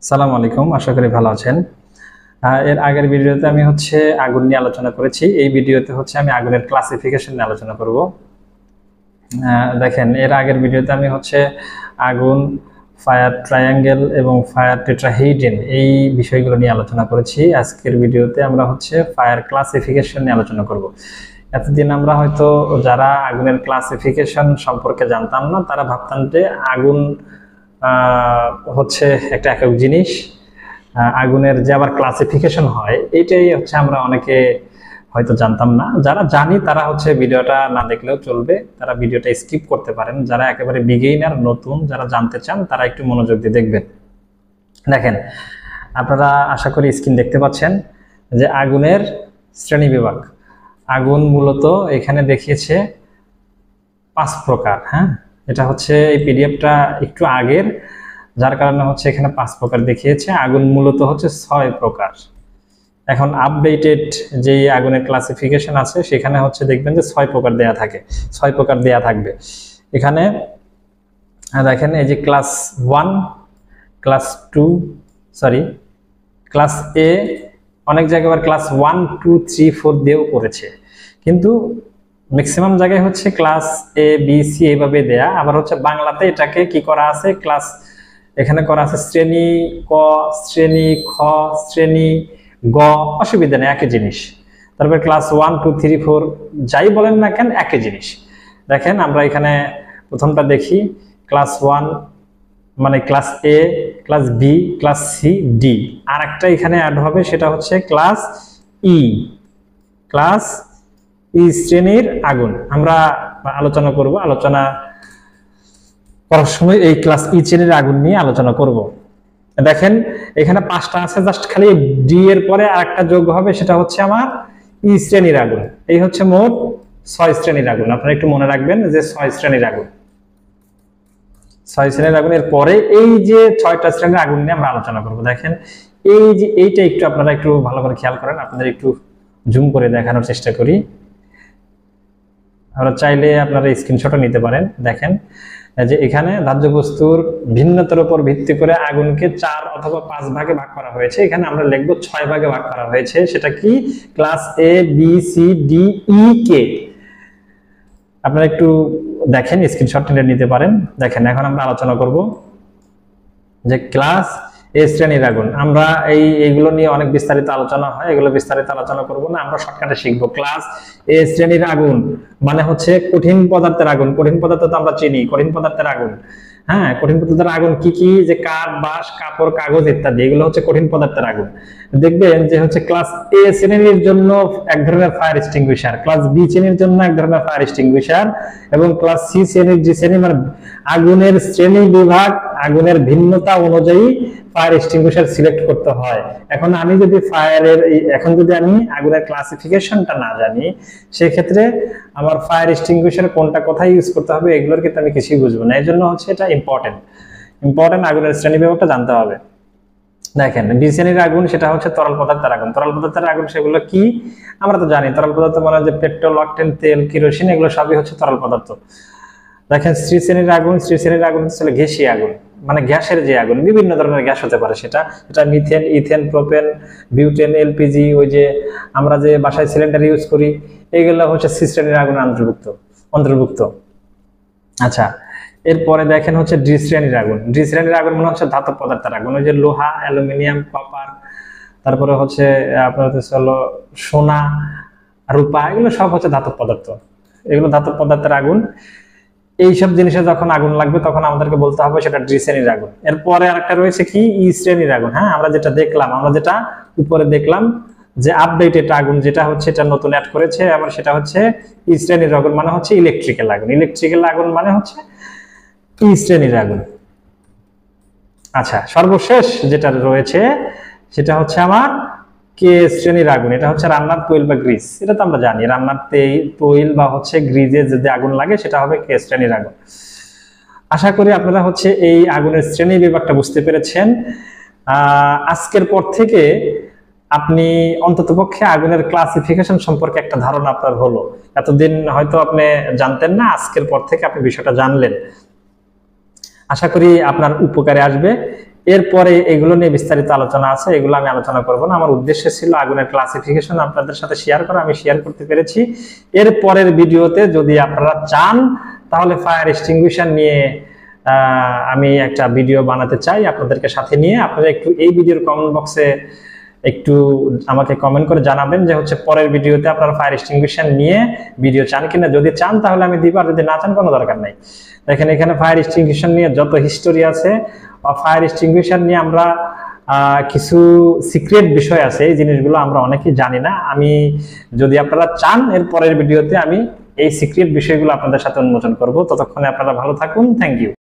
সালাম আলাইকুম, আশা করি ভালো আছেন। এর আগের ভিডিওতে আমি আগুন নিয়ে আলোচনা করেছি। এই ভিডিওতে আমি আগুনের ক্লাসিফিকেশন নিয়ে আলোচনা করব। দেখেন, এর আগের ভিডিওতে আমি আগুন, ফায়ার ট্রায়াঙ্গেল এবং ফায়ার টেট্রাহেড্রন এই বিষয়গুলো নিয়ে আলোচনা করেছি। আজকের ভিডিওতে আমরা ফায়ার ক্লাসিফিকেশন নিয়ে আলোচনা করব। এতদিন আমরা হয়তো যারা আগুনের ক্লাসিফিকেশন সম্পর্কে জানতাম না, তারা ভাবতাম যে আগুন একটা একক জিনিস। আগুনের যে আবার ক্লাসিফিকেশন হয়, এটাই আমরা অনেকে হয়তো জানতাম না। যারা জানি তারা ভিডিওটা না দেখলেও চলবে, তারা ভিডিওটা স্কিপ করতে পারেন। যারা একেবারে বিগিনার, নতুন যারা জানতে চান, তারা একটু মনোযোগ দিয়ে দেখবেন। দেখেন, আপনারা আশা করি স্ক্রিন দেখতে পাচ্ছেন যে আগুনের শ্রেণী বিভাগ। আগুন মূলত এখানে দেখিয়েছে 5 প্রকার। হ্যাঁ, এটা এই পিডিএফটা একটু আগের, যার কারণে এখানে 5 প্রকার দেখিয়েছে। আগুন মূলত 6 প্রকার। এখন আপডেটেড যে আগুনের ক্লাসিফিকেশন আছে, সেখানে দেখবেন যে 6 প্রকার দেয়া থাকে, 6 প্রকার দেয়া থাকবে এখানে। দেখেন, এই যে ক্লাস 1, ক্লাস 2, ক্লাস এ, অনেক জায়গায় আবার ক্লাস 1, 2, 3, 4 দিয়েও করেছে, কিন্তু ম্যাক্সিমাম জায়গায় ক্লাস এ, বি, সি এইভাবে দেয়া। আবার বাংলাতে এটাকে কি করা আছে, ক্লাস এখানে করা আছে শ্রেণী ক, শ্রেণী খ, শ্রেণী গ, অসুবিধা নেই, একই জিনিস। তারপর ক্লাস 1, 2, 3, 4 যাই বলেন না কেন, একই জিনিস। দেখেন, আমরা এখানে প্রথমটা দেখি, ক্লাস 1 মানে class A, class B, class C, D. আর একটা এখানে অ্যাড হবে, সেটা ক্লাস ই। ক্লাস ই শ্রেণীর আগুন আমরা আলোচনা করব। আলোচনা করার সময় এই ক্লাস ই শ্রেণীর আগুন নিয়ে আলোচনা করব। দেখেন, এখানে 5টা আছে, জাস্ট খালি ডি এর পরে আরেকটা যোগ হবে, সেটা আমার ই শ্রেণীর আগুন। এই মোট 6 শ্রেণীর আগুন। আপনারা একটু মনে রাখবেন যে 6 শ্রেণীর আগুন, 6 শ্রেণীর আগুনের পরে এই যে 6টা শ্রেণীর আগুন নিয়ে আমরা আলোচনা করব। দেখেন, এই যে এইটা একটু আপনারা একটু ভালো করে খেয়াল করেন, আপনাদের একটু জুম করে দেখানোর চেষ্টা করি। আমরা চাইলে আপনারা স্ক্রিনশটও নিতে পারেন। দেখেন যে এখানে দাহ্য বস্তুর ভিন্নতার উপর ভিত্তি করে আগুনকে 4 অথবা 5 ভাগে ভাগ করা হয়েছে। এখানে আমরা লিখব 6 ভাগে ভাগ করা হয়েছে। সেটা কি? ক্লাস এ, বি, সি, ডি, ই, কে। আপনারা একটু দেখেন, স্ক্রিনশট নিতে পারেন। দেখেন, এখন আমরা আলোচনা করব যে ক্লাস এ শ্রেণীর আগুন। আমরা এইগুলো নিয়ে অনেক বিস্তারিত আলোচনা হয়, এগুলো বিস্তারিত আলোচনা করব না, আমরা শর্টকাটে শিখবো। ক্লাস এ শ্রেণীর আগুন মানে কঠিন পদার্থের আগুন। কঠিন পদার্থ তো আমরা চিনি, কঠিন পদার্থের আগুন। হ্যাঁ, কঠিন পদার্থের আগুন কি কি? যে কাঠ, বাঁশ, কাপড়, কাগজ ইত্যাদি, এগুলো কঠিন পদার্থের আগুন। দেখবেন যে ক্লাস এ শ্রেণীর জন্য এক ধরনের ফায়ার এক্সটিংগুইশার, ক্লাস বি শ্রেণীর জন্য এক ধরনের ফায়ার এক্সটিংগুইশার, এবং ক্লাস সি শ্রেণীর যে শ্রেণী মানে আগুনের শ্রেণী বিভাগ, আগুনের ভিন্নতা অনুযায়ী ফায়ার এক্সটিংগুইশার সিলেক্ট করতে হয়। এখন আমি যদি আমি আগুনের ক্লাসিফিকেশনটা না জানি, সেই ক্ষেত্রে আমার ফায়ার এক্সটিংগুইশার কোনটা কোথায় ইউজ করতে হবে, এগুলোর ক্ষেত্রে আমি কিছুই বুঝবো না। এই জন্য এটা ইম্পর্টেন্ট আগুনের শ্রেণী বিভাগটা জানতে হবে। দেখেন, বি শ্রেণীর আগুন সেটা তরল পদার্থের আগুন। তরল পদার্থের আগুন সেগুলো কি আমরা তো জানি। তরল পদার্থ মানে যে পেট্রোল, অকটেন, তেল, কেরোসিন, এগুলো সবই তরল পদার্থ। দেখেন, সি শ্রেণীর আগুন হচ্ছে গ্যাসীয় আগুন, মানে গ্যাসের যে আগুন, বিভিন্ন ধরনের গ্যাস হতে পারে। সেটা methane, ethane, propane, butane, LPG, ওই যে আমরা যে বাসায় সিলিন্ডার ইউজ করি, এগুলো সি শ্রেণীর আগুন অন্তর্ভুক্ত। আচ্ছা, এরপরে দেখেন ডি শ্রেণীর আগুন। ডি শ্রেণীর আগুন মানে ধাতব পদার্থের আগুন। ওই যে লোহা, অ্যালুমিনিয়াম, কপার, তারপরে আপনার হলো সোনা, রূপা, এগুলো সব ধাতব পদার্থ। এগুলো ধাতব পদার্থের আগুন। এইসব জিনিসে যখন আগুন লাগবে, তখন আমাদেরকে বলতে হবে সেটা ডি শ্রেণীর আগুন। এরপরে আরেকটা রয়েছে কি? ই শ্রেণীর আগুন। হ্যাঁ, আমরা যেটা উপরে দেখলাম যে আপডেটেড আগুন, যেটা এটা নতুন অ্যাড করেছে, আবার সেটা ই শ্রেণীর আগুন মানে ইলেকট্রিক্যাল আগুন। ইলেকট্রিক্যাল আগুন মানে ই শ্রেণীর আগুন। আচ্ছা, সর্বশেষ যেটা রয়েছে সেটা আমার কে শ্রেণীর আগুন। এটা রান্নার তৈল বা গ্রিস। এটা তো আমরা জানি, রান্নার তৈল বা গ্রিজে যদি আগুন লাগে, সেটা হবে কে শ্রেণীর আগুন। আশা করি আপনারা এই আগুনের শ্রেণী বিভাগটা বুঝতে পেরেছেন। আজকের পর থেকে আপনি অন্ততপক্ষে আগুনের ক্লাসিফিকেশন সম্পর্কে একটা ধারণা আপনার হলো। এতদিন হয়তো আপনি জানতেন না, আজকের পর থেকে আপনি বিষয়টা জানলেন। আশা করি আপনার উপকারে আসবে। এরপরে এগুলো নিয়ে বিস্তারিত আলোচনা আছে, এগুলো আমি আলোচনা করব না। আমার উদ্দেশ্য ছিল আগুনের ক্লাসিফিকেশন আপনাদের সাথে শেয়ার করা, আমি শেয়ার করতে পেরেছি। এর পরের ভিডিওতে যদি আপনারা চান তাহলে ফায়ার এক্সটিংগুইশার নিয়ে আমি একটা ভিডিও বানাতে চাই আপনাদেরকে সাথে নিয়ে। আপনারা একটু এই ভিডিওর কমেন্ট বক্সে একটু আমাকে কমেন্ট করে জানাবেন যে হচ্ছে পরের ভিডিওতে আপনারা ফায়ার এক্সটিংগুইশার নিয়ে ভিডিও চান কিনা। যদি চান তাহলে আমি দিব, আর যদি না চান কোনো দরকার নাই। দেখেন এখানে ফায়ার এক্সটিংগুইশার নিয়ে যত হিস্টোরি আছে, ফায়ার এক্সটিংগুইশার নিয়ে আমরা কিছু সিক্রেট বিষয় আছে, এই জিনিসগুলো আমরা অনেকেই জানি না। আমি যদি আপনারা চান এর পরের ভিডিওতে আমি এই সিক্রেট বিষয়গুলো আপনাদের সাথে উন্মোচন করব। ততক্ষণে আপনারা ভালো থাকুন। Thank you.